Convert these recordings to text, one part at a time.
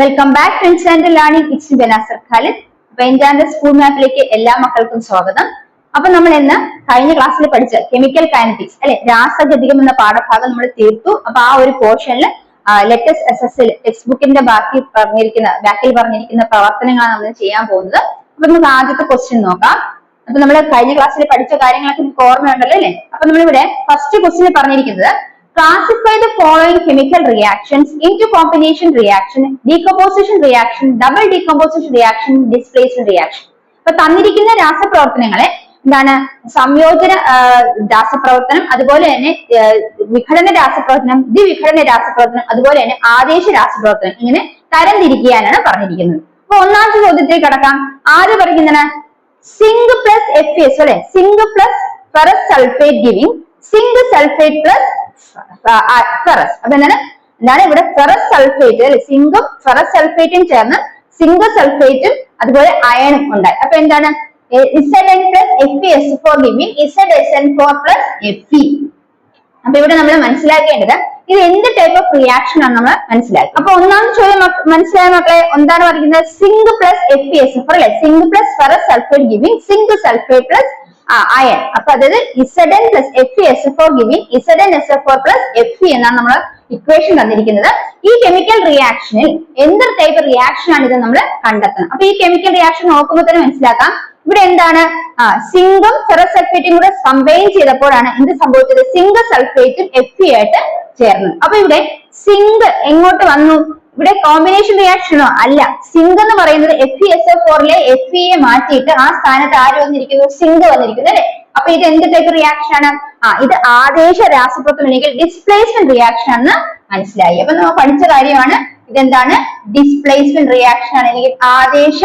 Welcome back to instant learning. It's Benazir Khalid. അപ്പൊ എൻജാന്റെ school മാപ്പിലേക്ക് എല്ലാ മക്കൾക്കും സ്വാഗതം. അപ്പൊ നമ്മൾ ഇന്ന് കഴിഞ്ഞ ക്ലാസ്സിൽ പഠിച്ച കെമിക്കൽ കൈനറ്റിക്സ് അല്ലെ, രാസഗതികം എന്ന പാഠഭാഗം നമ്മൾ തീർത്തു. അപ്പൊ ആ ഒരു പോർഷനിൽ let's S S L text ബുക്കിന്റെ ബാക്കിൽ പറഞ്ഞിരിക്കുന്ന പ്രവർത്തനങ്ങളാണ് നമ്മൾ ചെയ്യാൻ പോകുന്നത്. അപ്പൊ നമുക്ക് ആദ്യത്തെ ക്വസ്റ്റ്യൻ നോക്കാം. അപ്പൊ നമ്മൾ കഴിഞ്ഞ ക്ലാസ്സിൽ പഠിച്ച കാര്യങ്ങളൊക്കെ നിങ്ങൾക്ക് ഓർമ്മയുണ്ടല്ലോ അല്ലെ. അപ്പൊ നമ്മളിവിടെ ഫസ്റ്റ് ക്വസ്റ്റ്യൻ പറഞ്ഞിരിക്കുന്നത് classify the following chemical reactions into combination reaction, decomposition reaction, double decomposition reaction, displacement reaction. അപ്പൊ തന്നിരിക്കുന്ന രാസപ്രവർത്തനങ്ങളെ എന്താണ് സംയോജന രാസപ്രവർത്തനം, അതുപോലെ തന്നെ വിഘടന രാസപ്രവർത്തനം, ദ്വിവിഘടന രാസപ്രവർത്തനം, അതുപോലെ തന്നെ ആദേശ രാസപ്രവർത്തനം, ഇങ്ങനെ തരംതിരിക്കാനാണ് പറഞ്ഞിരിക്കുന്നത്. അപ്പൊ ഒന്നാമത്തെ ചോദ്യത്തിലേക്ക് കടക്കാം. ആര് പറയുന്നതാണ് സിങ്ക് പ്ലസ് FeS അല്ലെ, zinc plus ferrous sulphate giving zinc sulphate plus ferrous. അപ്പൊ എന്താണ് ഇവിടെ ഫെറസ് സൾഫേറ്റ് അല്ലെ, സിങ്കും ഫെറസ് സൾഫേറ്റും ചേർന്ന് സിങ്ക് സൾഫേറ്റും അതുപോലെ അയണും ഉണ്ടായി. അപ്പൊ എന്താണ് Zn plus FeS4 giving ZSN4 plus Fe. അപ്പൊ ഇവിടെ നമ്മൾ മനസ്സിലാക്കേണ്ടത് ഇത് എന്ത് ടൈപ്പ് ഓഫ് റിയാക്ഷൻ ആണ് നമ്മൾ മനസ്സിലാക്കുക. അപ്പൊ ഒന്നാമത്തെ ചോദ്യം മനസ്സിലായ മക്കളെ, എന്താണ് പറയുന്നത് സിങ്ക് പ്ലസ് FeS4 അല്ലെ, zinc plus ferrous sulphate giving zinc sulphate plus iron. അപ്പൊ അതായത് Zn plus FeS4 giving ZnSO4 plus Fe എന്നാണ് നമ്മൾ ഇക്വേഷൻ തന്നിരിക്കുന്നത്. ഈ കെമിക്കൽ റിയാക്ഷനിൽ എന്ത് ടൈപ്പ് റിയാക്ഷൻ ആണ് ഇത് നമ്മൾ കണ്ടെത്തണം. അപ്പൊ ഈ കെമിക്കൽ റിയാക്ഷൻ നോക്കുമ്പോൾ തന്നെ മനസ്സിലാക്കാം ഇവിടെ എന്താണ് സിങ്കും ഫെറസ് സൾഫേറ്റും കൂടെ കമ്പൈൻ ചെയ്തപ്പോഴാണ് എന്ത് സംഭവിച്ചത്, സിങ്ക് സൾഫേറ്റും Fe ആയിട്ട് ചേർന്നത്. അപ്പൊ ഇവിടെ സിങ്ക് എങ്ങോട്ട് വന്നു, ഇവിടെ കോമ്പിനേഷൻ റിയാക്ഷനോ അല്ല. സിങ്ക് എന്ന് പറയുന്നത് FeSO4ലെ Fe മാറ്റിയിട്ട് ആ സ്ഥാനത്ത് ആര് വന്നിരിക്കുന്നു, സിങ്ക് വന്നിരിക്കുന്നു അല്ലെ. അപ്പൊ ഇത് എന്ത് ടൈപ്പ് റിയാക്ഷൻ ആണ്, ഇത് ആദേശ രാസപ്രവർത്തനം അല്ലെങ്കിൽ ഡിസ്പ്ലേസ്മെന്റ് റിയാക്ഷൻ ആണെന്ന് മനസ്സിലായി. അപ്പൊ നമ്മൾ പഠിച്ച കാര്യമാണ് ഇതെന്താണ് ഡിസ്പ്ലേസ്മെന്റ് റിയാക്ഷൻ ആണ് അല്ലെങ്കിൽ ആദേശ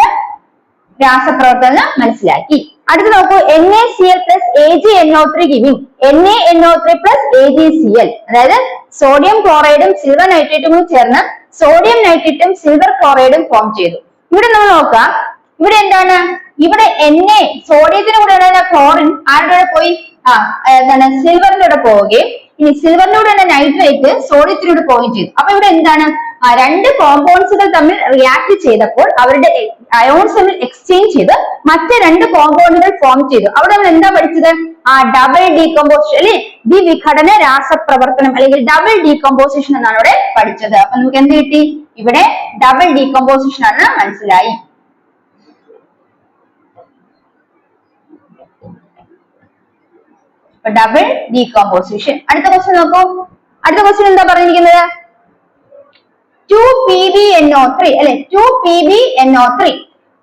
രാസപ്രവർത്തനം മനസ്സിലാക്കി. അടുത്ത് നോക്കൂ, NaCl plus AgNO3 giving NaNO3 plus AgCl. അതായത് സോഡിയം ക്ലോറൈഡും സിൽവർ നൈട്രേറ്റും കൂടി ചേർന്ന് സോഡിയം നൈട്രേറ്റും സിൽവർ ക്ലോറൈഡും ഫോം ചെയ്തു. ഇവിടെ നമ്മൾ നോക്കാം, ഇവിടെ എന്താണ്, ഇവിടെ സോഡിയത്തിന് കൂടെ ക്ലോറിൻ ആരുടെ കൂടെ പോയി, എന്താണ് സിൽവറിന്റെ കൂടെ പോവുകയും ഇനി സിൽവറിനൂടെ തന്നെ നൈട്രേറ്റ് സോഡിയത്തിലൂടെ പോവുകയും ചെയ്തു. അപ്പൊ ഇവിടെ എന്താണ് രണ്ട് കോമ്പൗണ്ട്സുകൾ തമ്മിൽ റിയാക്ട് ചെയ്തപ്പോൾ അവരുടെ അയോൺസ് തമ്മിൽ എക്സ്ചേഞ്ച് ചെയ്ത് മറ്റ് രണ്ട് കോമ്പൗണ്ടുകൾ ഫോം ചെയ്തു. അവിടെ നമ്മൾ എന്താ പഠിച്ചത്, ഡബിൾ ഡീകമ്പോസിഷൻ അല്ലെ, ദ്വിവിഘടന രാസപ്രവർത്തനം അല്ലെങ്കിൽ ഡബിൾ ഡീകമ്പോസിഷൻ എന്നാണ് ഇവിടെ പഠിച്ചത്. അപ്പൊ നമുക്ക് എന്ത് കിട്ടി, ഇവിടെ ഡബിൾ ഡീകമ്പോസിഷൻ ആണെന്ന് മനസ്സിലായി. Double decomposition. അടുത്ത ക്വസ്റ്റ്യൻ നോക്കൂ. അടുത്ത ക്വസ്റ്റ്യൻ എന്താ പറഞ്ഞിരിക്കുന്നത്, 2PbNO3 അല്ലെ, 2PbNO3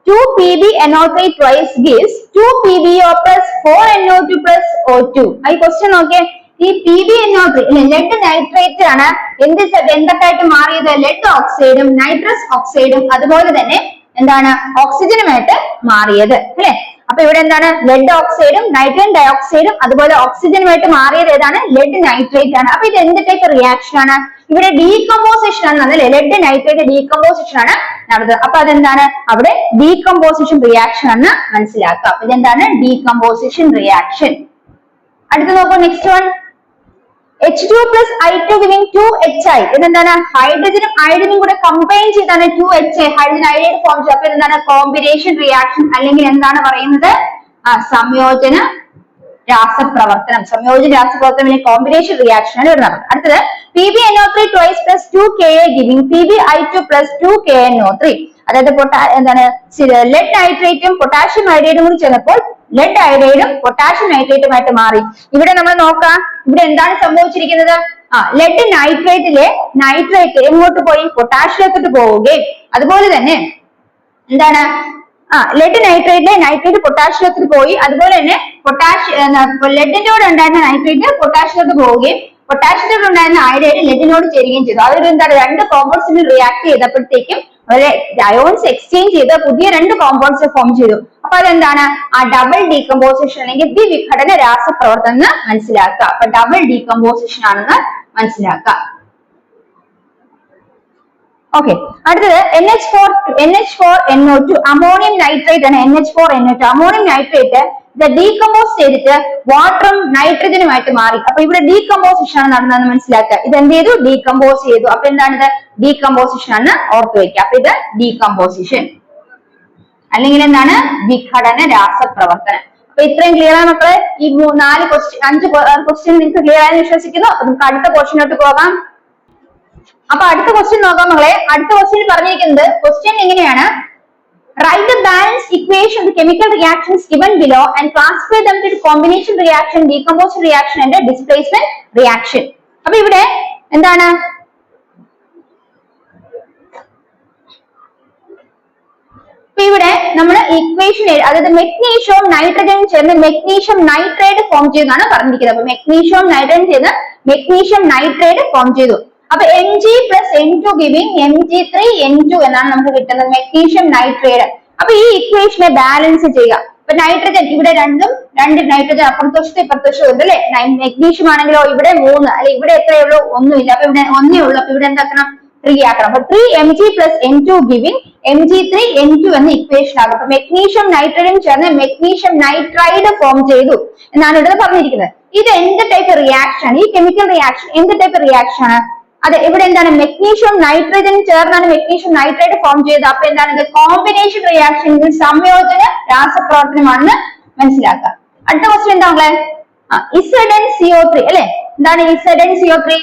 2PbNO3 twice gives 2PbO plus 4NO2 plus O2. ഈ ക്വസ്റ്റ്യൻ നോക്കിയേ, ഈ PbNO3 അല്ലെ ലെഡ് നൈട്രേറ്റ് ആണ് എന്തൊക്കെയായിട്ട് മാറിയത്, ലെഡ് ഓക്സൈഡും നൈട്രസ് ഓക്സൈഡും അതുപോലെ തന്നെ എന്താണ് ഓക്സിജനുമായിട്ട് മാറിയത് അല്ലെ. അപ്പൊ ഇവിടെ എന്താണ് ലെഡ് ഓക്സൈഡും നൈട്രജൻ ഡയോക്സൈഡും അതുപോലെ ഓക്സിജനുമായിട്ട് മാറിയത് ഏതാണ്, ലെഡ് നൈട്രേറ്റ് ആണ്. അപ്പൊ ഇത് എന്ത് ടൈപ്പ് റിയാക്ഷൻ ആണ്, ഇവിടെ ഡീകമ്പോസിഷൻ ആണ് അല്ലെ, ലെഡ് നൈട്രേറ്റ് ഡീകമ്പോസിഷൻ ആണ് നടന്നത്. അപ്പൊ അതെന്താണ് അവിടെ ഡീകമ്പോസിഷൻ റിയാക്ഷൻ ആണ് മനസ്സിലാക്കുക. അപ്പൊ ഇതെന്താണ് ഡീകമ്പോസിഷൻ റിയാക്ഷൻ. അടുത്ത നോക്കൂ, next one H2 plus I2 giving 2HI. ഇതെന്താണ് ഹൈഡ്രജനും അയഡിനും കൂടെ കമ്പൈൻ ചെയ്താണ് 2HI ഹൈഡ്രജൻ അയഡൈഡ് ഫോം ചെയ്യുക. അപ്പൊ എന്താണ് കോമ്പിനേഷൻ റിയാക്ഷൻ അല്ലെങ്കിൽ എന്താണ് പറയുന്നത് സംയോജന രാസപ്രവർത്തനം. സംയോജന രാസപ്രവർത്തനം അല്ലെങ്കിൽ കോമ്പിനേഷൻ റിയാക്ഷൻ ആണ് ഇവിടെ നടക്കുന്നത്. അടുത്തത് PbNO3 twice plus 2Ka giving PbI2 plus 2KNO3. അതായത് എന്താണ് ലെഡ് നൈട്രേറ്റും പൊട്ടാഷ്യം അയഡൈഡും കൂടി ചേർന്നപ്പോൾ ലെഡ് അയഡൈഡും പൊട്ടാഷ്യം നൈട്രേറ്റുമായിട്ട് മാറി. ഇവിടെ നമ്മൾ നോക്കാം, ഇവിടെ എന്താണ് സംഭവിച്ചിരിക്കുന്നത്, ലെഡ് നൈട്രേറ്റിലെ നൈട്രേറ്റ് എങ്ങോട്ട് പോയി, പൊട്ടാഷ്യത്തിലോട്ട് പോവുകയും അതുപോലെ തന്നെ എന്താണ് ലെഡ് നൈട്രേറ്റിലെ നൈട്രേറ്റ് പൊട്ടാഷ്യത്തിൽ പോയി അതുപോലെ തന്നെ ലെഡിന്റെ കൂടെ ഉണ്ടായിരുന്ന നൈട്രേറ്റ് പൊട്ടാഷ്യത്തിലോട്ട് പോവുകയും പൊട്ടാഷ്യത്തിലോട്ട് ഉണ്ടായിരുന്ന അയഡൈഡ് ലെഡിനോട് ചേരുകയും ചെയ്തു. അതൊരു എന്താണ് രണ്ട് കോമ്പൗണ്ട്സിന് റിയാക്ട് ചെയ്തപ്പോഴത്തേക്കും അയോൺസ് എക്സ്ചേഞ്ച് ചെയ്ത് പുതിയ രണ്ട് കോമ്പൗണ്ട്സ് ഫോം ചെയ്തു. അപ്പൊ അതെന്താണ് ഡബിൾ ഡീകമ്പോസിഷൻ അല്ലെങ്കിൽ ദ്വിവിഘടന രാസപ്രവർത്തനം മനസ്സിലാക്കുക. അപ്പൊ ഡബിൾ ഡീകമ്പോസിഷൻ ആണെന്ന് മനസ്സിലാക്കുക. ഓക്കെ, അടുത്തത് NH4NO2 അമോണിയം നൈട്രേറ്റ് ആണ്. NH4NO2 അമോണിയം നൈട്രേറ്റ് ഡീകമ്പോസ് ചെയ്തിട്ട് വാട്ടറും നൈട്രജനുമായിട്ട് മാറി. അപ്പൊ ഇവിടെ ഡീകമ്പോസിഷൻ ആണ് നടന്നതെന്ന് മനസ്സിലാക്കുക. ഇത് എന്ത് ചെയ്തു? ഡീകമ്പോസ് ചെയ്തു. അപ്പൊ എന്താണിത്? ഡീകമ്പോസിഷൻ ആണ് ഓർത്തു വയ്ക്കുക. അപ്പൊ ഇത് ഡീകമ്പോസിഷൻ അല്ലെങ്കിൽ എന്താണ്? വിഘടന രാസപ്രവർത്തനം. അപ്പൊ ഇത്രയും ക്ലിയർ ആണ് മക്കളെ. ഈ 5 ക്വസ്റ്റ്യൻ നിങ്ങൾക്ക് ക്ലിയർ ആയെന്ന് വിശ്വസിക്കുന്നു. അപ്പൊ നമുക്ക് അടുത്ത ക്വസ്റ്റ്യനിലോട്ട് പോകാം. അപ്പൊ അടുത്ത ക്വസ്റ്റ്യൻ നോക്കാം മക്കളെ. അടുത്ത ക്വസ്റ്റ്യൻ പറഞ്ഞിരിക്കുന്നത് ക്വസ്റ്റ്യൻ എങ്ങനെയാണ്? Write the balanced equation of the chemical reactions given below and classify them into combination reaction, decomposition reaction and displacement reaction. അപ്പൊ ഇവിടെ എന്താണ്? ഇവിടെ നമ്മൾ ഇക്വേഷൻ, അതായത് മെഗ്നീഷ്യവും നൈട്രജനും ചേർന്ന് മെഗ്നീഷ്യം നൈട്രേറ്റ് ഫോം ചെയ്തെന്നാണ് പറഞ്ഞിരിക്കുന്നത്. അപ്പൊ മെഗ്നീഷ്യവും നൈട്രജനും ചേർന്ന് മെഗ്നീഷ്യം നൈട്രേറ്റ് ഫോം ചെയ്തു. അപ്പൊ Mg+N2 ഗിവിംഗ് Mg3N2 എന്നാണ് നമുക്ക് കിട്ടുന്നത്, മെഗ്നീഷ്യം നൈട്രേറ്റ്. അപ്പൊ ഈ ഇക്വേഷനെ ബാലൻസ് ചെയ്യുക. ഇപ്പൊ നൈട്രജൻ ഇവിടെ രണ്ട് നൈട്രജൻ അപ്പുറത്തുവശത്ത് ഇപ്പുറത്തുവശത്തും ഉണ്ട് അല്ലെ. മാഗ്നീഷ്യം ആണെങ്കിലോ ഇവിടെ 3 അല്ലെ, ഇവിടെ എത്രയേ ഉള്ളൂ? ഒന്നുമില്ല. അപ്പൊ ഇവിടെ ഒന്നേ ഉള്ളൂ. അപ്പൊ ഇവിടെ എന്താക്കണം? 3 ആക്കണം. അപ്പൊ 3Mg+N2 ഗിവിംഗ് Mg3N2 എന്ന ഇക്വേഷൻ ആകും. അപ്പൊ മെഗ്നീഷ്യം നൈട്രജൻ ചേർന്ന് മെഗ്നീഷ്യം നൈട്രൈഡ് ഫോം ചെയ്തു എന്നാണ് ഇവിടെ പറഞ്ഞിരിക്കുന്നത്. ഇത് എന്ത് ടൈപ്പ് റിയാക്ഷൻ ആണ്? ഈ കെമിക്കൽ റിയാക്ഷൻ എന്ത് ടൈപ്പ് റിയാക്ഷൻ ആണ്? അതെ, ഇവിടെ എന്താണ്? മെഗ്നീഷ്യം നൈട്രജൻ ചേർന്നാണ് മെഗ്നീഷ്യം നൈട്രേറ്റ് ഫോം ചെയ്തത്. അപ്പൊ എന്താണ്? ഇത് കോമ്പിനേഷൻ റിയാക്ഷൻ, സംയോജന രാസപ്രവർത്തനമാണെന്ന് മനസ്സിലാക്കുക. അടുത്ത ക്വസ്റ്റ്യൻ എന്താ മക്കളെ? ZnCO3 അല്ലെ. എന്താണ് ZnCO3?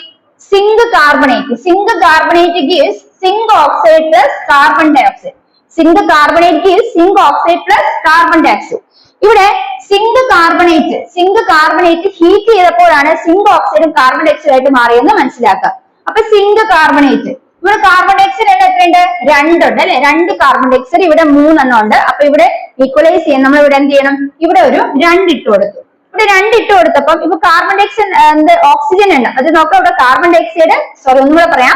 Zinc carbonate. Zinc carbonate gives zinc oxide plus carbon dioxide. Zinc carbonate gives zinc oxide plus carbon dioxide. ഇവിടെ സിങ്ക് കാർബണേറ്റ് ഹീറ്റ് ചെയ്തപ്പോഴാണ് സിങ്ക് ഓക്സൈഡും കാർബൺ ഡയോക്സൈഡ് ആയിട്ട് മാറിയെന്ന് മനസ്സിലാക്കുക. അപ്പൊ സിങ്ക് കാർബണേറ്റ്, ഇവിടെ കാർബൺ ഡയോക്സൈഡ് എത്രയുണ്ട്? 2 ഉണ്ട് അല്ലെ. 2 കാർബൺ ഡയോക്സൈഡ്, ഇവിടെ 3 എണ്ണം ഉണ്ട്. അപ്പൊ ഇവിടെ ഈക്വലൈസ് ചെയ്യാൻ നമ്മൾ ഇവിടെ എന്ത് ചെയ്യണം? ഇവിടെ ഒരു 2 ഇട്ട് കൊടുത്തു. ഇവിടെ 2 ഇട്ട് കൊടുത്തപ്പം ഇപ്പൊ കാർബൺ ഡയോക്സൈഡ് ഓക്സിജൻ ഉണ്ട്. അത് നോക്കാം. ഇവിടെ കാർബൺ ഡയോക്സൈഡ്, സോറി ഒന്നുകൂടെ പറയാം.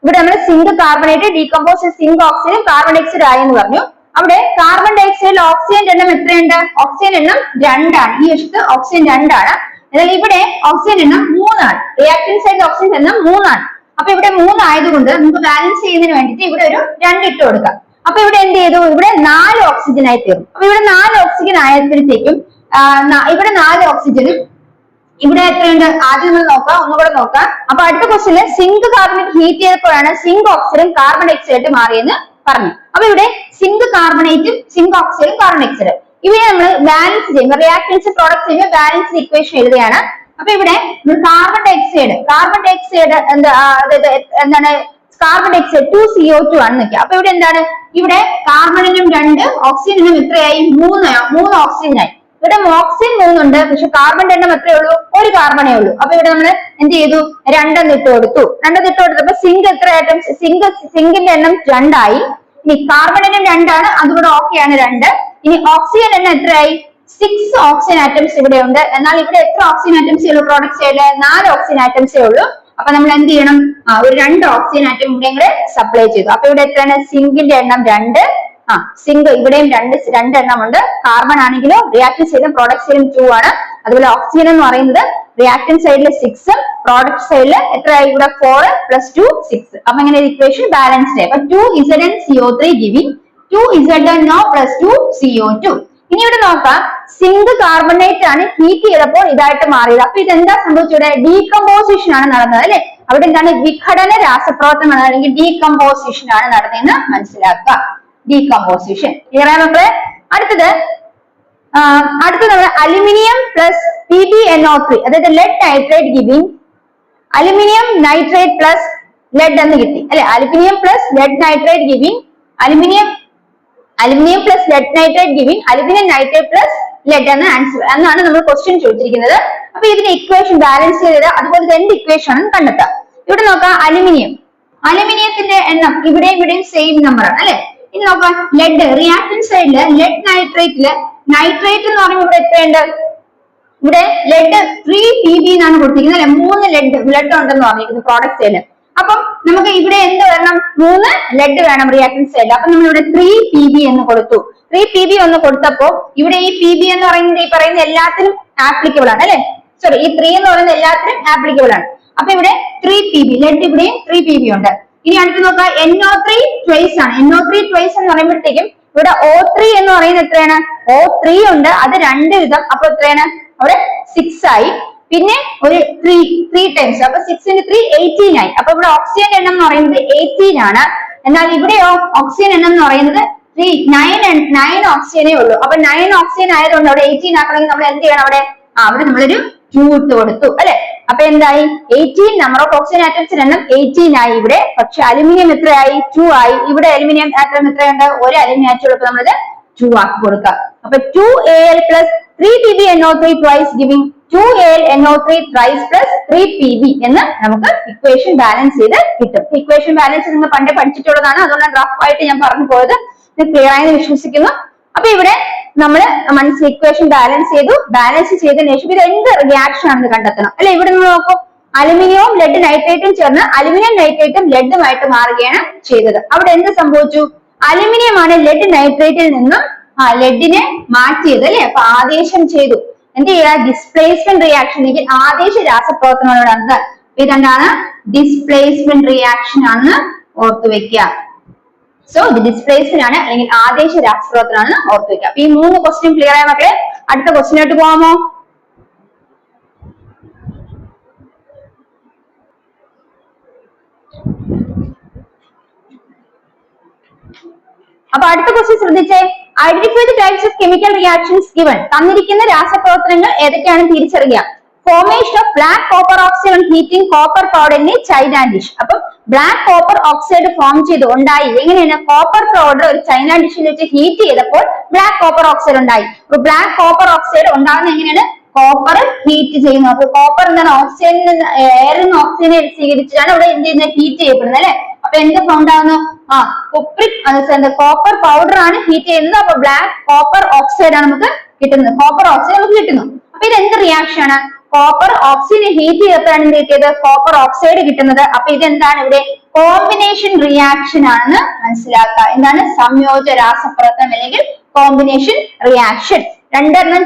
ഇവിടെ നമ്മൾ zinc carbonate decompose zinc oxygen carbon dioxide ആയെന്ന് പറഞ്ഞു. അവിടെ കാർബൺ ഡയോക്സൈഡിൽ ഓക്സിജൻ എണ്ണം എത്രയുണ്ട്? ഓക്സിജൻ എണ്ണം 2 ആണ്. ഈ വശത്ത് ഓക്സിജൻ 2 ആണ്. എന്നാൽ ഇവിടെ ഓക്സിജൻ എണ്ണം 3 ആണ്. റിയാക്ടന്റ് സൈഡിൽ ഓക്സിജൻ എണ്ണം 3 ആണ്. അപ്പൊ ഇവിടെ 3 ആയതുകൊണ്ട് നമുക്ക് ബാലൻസ് ചെയ്യുന്നതിന് വേണ്ടിയിട്ട് ഇവിടെ ഒരു 2 ഇട്ട് കൊടുക്കാം. അപ്പൊ ഇവിടെ എന്ത് ചെയ്തു? ഇവിടെ 4 ഓക്സിജൻ ആയി തീർന്നു. അപ്പൊ ഇവിടെ 4 ഓക്സിജൻ ആയപ്പോഴത്തേക്കും ഇവിടെ 4 ഓക്സിജനും ഇവിടെ എത്രയുണ്ട്? ആദ്യം നമ്മൾ നോക്കാം, ഒന്നുകൂടെ നോക്കാം. അപ്പൊ അടുത്ത ക്വസ്റ്റ്യനിൽ സിങ്ക് കാർബണേറ്റ് ഹീറ്റ് ചെയ്തപ്പോഴാണ് സിങ്ക് ഓക്സൈഡും കാർബൺ ഡയോക്സൈഡ് മാറിയെന്ന് പറഞ്ഞു. അപ്പൊ ഇവിടെ സിങ്ക് കാർബണേറ്റും സിങ്ക് ഓക്സൈഡും കാർബൺ ഡയോക്സൈഡ് ഇവയെ നമ്മൾ ബാലൻസ് ചെയ്യുമ്പോൾ റിയാക്ടൻസ് പ്രോഡക്റ്റ് ചെയ്യുമ്പോൾ ബാലൻസ് ഇക്വേഷൻ എഴുതുകയാണ്. അപ്പൊ ഇവിടെ കാർബൺ ഡയോക്സൈഡ് എന്താണ്? കാർബൺ ഡയോക്സൈഡ് 2CO2 ആണ് നിൽക്കുക. അപ്പൊ ഇവിടെ എന്താണ്? ഇവിടെ കാർബണിനും 2 ഓക്സിജനും എത്രയായി? 3 ഓക്സിജനായി. ഇവിടെ ഓക്സിജൻ 3 ഉണ്ട്, പക്ഷെ കാർബൺ എണ്ണം എത്രയേ ഉള്ളൂ? 1 കാർബണേ ഉള്ളൂ. അപ്പൊ ഇവിടെ നമ്മൾ എന്ത് ചെയ്തു? 2 ഇട്ട് കൊടുത്തു. 2 ഇട്ട് കൊടുത്തപ്പോ സിങ്ക് എത്ര ആയിട്ടും സിങ്കിന്റെ എണ്ണം 2 ആയി. ഇനി കാർബൺ എണ്ണം 2 ആണ്, അതുകൂടെ ഓക്കെയാണ് 2. ഇനി ഓക്സിജൻ എണ്ണം എത്രയായി? 6 ഓക്സിജൻ ആറ്റംസ് ഇവിടെ ഉണ്ട്. എന്നാൽ ഇവിടെ എത്ര ഓക്സിജൻ ആറ്റംസേ ഉള്ളൂ? പ്രോഡക്റ്റ് സൈഡില് 4 ഓക്സിജൻ ആറ്റംസേ ഉള്ളൂ. അപ്പൊ നമ്മൾ എന്ത് ചെയ്യണം? ഒരു 2 ഓക്സിജൻ ആറ്റം ഇവിടെ കൂടെ സപ്ലൈ ചെയ്തു. അപ്പൊ ഇവിടെ എത്രയാണ്? സിങ്കിന്റെ എണ്ണം 2. സിങ്ക് ഇവിടെയും 2 എണ്ണം ഉണ്ട്. കാർബൺ ആണെങ്കിലോ റിയാക്ടന്റ് സൈഡിലും പ്രോഡക്റ്റ് സൈഡിലും 2 ആണ്. അതുപോലെ ഓക്സിജൻ എന്ന് പറയുന്നത് റിയാക്ടന്റ് സൈഡിൽ 6, പ്രോഡക്റ്റ് സൈഡിൽ എത്രയായി? ഇവിടെ 4 + 2 6. അപ്പൊ ഇങ്ങനെ ഇക്വേഷൻ ബാലൻസ്ഡ് ആയി. അപ്പൊ 2ZnCO3 ഗിവിംഗ് 2ZnO + 2CO2. ഇനി ഇവിടെ നോക്കാം, സിങ്ക് കാർബണേറ്റ് ആണ് ഹീറ്റ് ചെയ്തപ്പോൾ ഇതായിട്ട് മാറിയത്. അപ്പൊ ഇതെന്താ സംഭവിച്ചത്? ഡീകമ്പോസിഷൻ ആണ് നടന്നത് അല്ലെ. അവിടെ എന്താണ്? വിഘടന രാസപ്രവർത്തനം അല്ലെങ്കിൽ ഡീകമ്പോസിഷൻ ആണ് നടന്നതെന്ന് മനസ്സിലാക്കുക. ഡീകമ്പോസിഷൻ ക്ലിയർ ആണ് മക്കളെ. അടുത്തത് നമ്മൾ അലുമിനിയം പ്ലസ് PbNO3 അതായത് lead nitrate giving aluminium nitrate plus lead എന്ന് കിട്ടി അല്ലെ. Aluminium plus lead nitrate giving aluminium plus lead nitrate giving aluminium nitrate plus lead എന്ന ആൻസർ എന്നാണ് നമ്മൾ ക്വസ്റ്റ്യൻ ചോദിച്ചിരിക്കുന്നത്. അപ്പൊ ഇതിന്റെ ഇക്വേഷൻ ബാലൻസ് ചെയ്ത് അതുപോലെ 2 ഇക്വേഷൻ ആണ് കണ്ടെത്താം. ഇവിടെ നോക്കാം, അലുമിനിയത്തിന്റെ എണ്ണം ഇവിടെയും സെയിം നമ്പർ ആണ് അല്ലെ. ഇനി നോക്കാം ലെഡ് റിയാക്ടന്റ് സൈഡില് ലെഡ് നൈട്രേറ്റില് നൈട്രേറ്റ് എന്ന് പറയുമ്പോൾ ഇവിടെ എത്രയുണ്ട്? ഇവിടെ ലെഡ് 3Pb എന്നാണ് കൊടുത്തിരിക്കുന്നത് അല്ലെ. 3 ലെഡ് ഉണ്ടെന്ന് പറഞ്ഞിരിക്കുന്നു പ്രോഡക്റ്റ് സൈഡില്. അപ്പം നമുക്ക് ഇവിടെ എന്ത് വേണം? 3 ലെഡ് വേണം റിയാക്ടന്റ് സൈഡിൽ. അപ്പൊ നമ്മൾ ഇവിടെ 3Pb എന്ന് കൊടുത്തു. 3Pb എന്ന് കൊടുത്തപ്പോ ഇവിടെ ഈ Pb എന്ന് പറയുന്ന എല്ലാത്തിനും ആപ്ലിക്കബിൾ ആണ് അല്ലെ. സോറി, ഈ 3 എന്ന് പറയുന്നത് എല്ലാത്തിനും ആപ്ലിക്കബിൾ ആണ്. അപ്പൊ ഇവിടെ 3Pb ലെഡ് ഇവിടെയും 3Pb ഉണ്ട്. ഇനി അടുത്ത് നോക്കാം, NO3 ട്വൈസ് ആണ്. NO3 ട്വൈസ് എന്ന് പറയുമ്പോഴത്തേക്കും ഇവിടെ O3 എന്ന് പറയുന്നത് എത്രയാണ്? O3 ഉണ്ട്, അത് 2 വിധം. അപ്പൊ എത്രയാണ്? അവിടെ 6 ആയി. പിന്നെ ഒരു 3 ടൈംസ്, അപ്പൊ 6 × 3 18 ആയി. അപ്പൊ ഇവിടെ ഓക്സിജൻ എണ്ണം എന്ന് പറയുന്നത് 18 ആണ്. എന്നാൽ ഇവിടെയോ ഓക്സിജൻ എണ്ണം എന്ന് പറയുന്നത് 9 ഓക്സിജനേ ഉള്ളൂ. അപ്പൊ 9 ഓക്സിജൻ ആയതുകൊണ്ട് അവിടെ 18 ആക്കണമെങ്കിൽ നമ്മൾ എന്ത് ചെയ്യണം? അവിടെ നമ്മളൊരു 2 ഇട്ട് കൊടുത്തു അല്ലെ. അപ്പൊ എന്തായി? 18 നമ്പർ ഓഫ് ഓക്സിജൻ ആറ്റംസ് എണ്ണം 18 ആയി ഇവിടെ. പക്ഷെ അലുമിനിയം എത്രയായി? 2 ആയി. ഇവിടെ അലുമിനിയം ആറ്റം എത്രയുണ്ട്? ഒരു അലുമിനിയം ആറ്റം ഉള്ളപ്പോൾ നമ്മളത് 2 ആക്കി കൊടുക്കുക. അപ്പൊ 2Al plus 3PbNO3 twice giving 2AlNO3 thrice plus 3Pb എന്ന് നമുക്ക് ഇക്വേഷൻ ബാലൻസ് ചെയ്ത് കിട്ടും. ഇക്വേഷൻ ബാലൻസ് നിങ്ങൾ പണ്ടേ പഠിച്ചിട്ടുള്ളതാണ്, അതുകൊണ്ടാണ് റഫ് ആയിട്ട് ഞാൻ പറഞ്ഞു പോയത്. ക്ലിയർ ആയെന്ന് വിശ്വസിക്കുന്നു. അപ്പൊ ഇവിടെ നമ്മൾ ഇക്വേഷൻ ബാലൻസ് ചെയ്തതിനു ശേഷം ഇത് എന്ത് റിയാക്ഷൻ ആണെന്ന് കണ്ടെത്തണം അല്ലെ. ഇവിടെ നമ്മൾ നോക്കും, അലുമിനിയവും ലെഡ് നൈട്രേറ്റും ചേർന്ന് അലുമിനിയം നൈട്രേറ്റും ലെഡുമായിട്ട് മാറുകയാണ് ചെയ്തത്. അവിടെ എന്ത് സംഭവിച്ചു? അലുമിനിയം ആണ് ലെഡ് നൈട്രേറ്റിൽ നിന്നും ലെഡിനെ മാറ്റിയത് അല്ലെ. അപ്പൊ ആദേശം ചെയ്തു. എന്ത് ചെയ്യുക? ഡിസ്പ്ലേസ്മെന്റ് റിയാക്ഷൻ അല്ലെങ്കിൽ ആദേശ രാസപ്രവർത്തനമാണ് നടന്നത്. ഇതെന്താണ്? ഡിസ്പ്ലേസ്മെന്റ് റിയാക്ഷൻ ആണെന്ന് ഓർത്തു വെക്കുക. സോ ഇത് ഡിസ്പ്ലേസ്മെന്റ് ആണ് അല്ലെങ്കിൽ ആദേശ രാസപ്രവർത്തനമാണെന്ന് ഓർത്തു വെക്കുക. അപ്പൊ ഈ 3 ക്വസ്റ്റ്യൻ ക്ലിയർ ആയ മക്കളെ, അടുത്ത ക്വസ്റ്റ്യനിലോട്ട് പോകാമോ? അപ്പൊ അടുത്ത ക്വസ്റ്റ്യൻ ശ്രദ്ധിച്ചേ. Identify the types of chemical reactions given. തന്നിരിക്കുന്ന രാസപ്രവർത്തനങ്ങൾ ഏതൊക്കെയാണെന്ന് തിരിച്ചറിയുക. Formation of black copper oxide on heating copper powder in China dish. അപ്പൊ ബ്ലാക്ക് കോപ്പർ ഓക്സൈഡ് ഫോം ചെയ്ത് ഉണ്ടായി. എങ്ങനെയാണ്? കോപ്പർ പൗഡർ ഒരു ചൈന ഡിഷിൽ വെച്ച് ഹീറ്റ് ചെയ്തപ്പോൾ ബ്ലാക്ക് കോപ്പർ ഓക്സൈഡ് ഉണ്ടായി. അപ്പൊ ബ്ലാക്ക് കോപ്പർ ഓക്സൈഡ് ഉണ്ടാകുന്നത് എങ്ങനെയാണ്? കോപ്പർ ഹീറ്റ് ചെയ്യുന്നു. അപ്പൊ കോപ്പർ എന്താണ്? ഓക്സിജനിൽ നിന്ന് എയറിൽ നിന്ന് ഓക്സിജനെ സ്വീകരിച്ചിട്ടാണ് ഇവിടെ എന്ത് ചെയ്യുന്നത്? ഹീറ്റ് ചെയ്യപ്പെടുന്നത് അല്ലെ. അപ്പൊ എന്ത് ഫൗണ്ട് ആവുന്നു? കോപ്പർ പൗഡർ ആണ് ഹീറ്റ് ചെയ്യുന്നത്. അപ്പൊ ബ്ലാക്ക് കോപ്പർ ഓക്സൈഡ് ആണ് നമുക്ക് കിട്ടുന്നത്. കോപ്പർ ഓക്സൈഡ് നമുക്ക് കിട്ടുന്നു. അപ്പൊ ഇത് എന്ത് റിയാക്ഷൻ ആണ്? കോപ്പർ ഓക്സിജൻ ഹീറ്റ് ചെയ്തപ്പോഴാണ് എന്ത് കിട്ടിയത്? കോപ്പർ ഓക്സൈഡ് കിട്ടുന്നത്. അപ്പൊ ഇതെന്താണ്? ഇവിടെ കോമ്പിനേഷൻ റിയാക്ഷൻ ആണെന്ന് മനസ്സിലാക്കുക. എന്താണ്? സംയോജ രാസപ്രവർത്തനം അല്ലെങ്കിൽ കോമ്പിനേഷൻ റിയാക്ഷൻ. രണ്ടെണ്ണം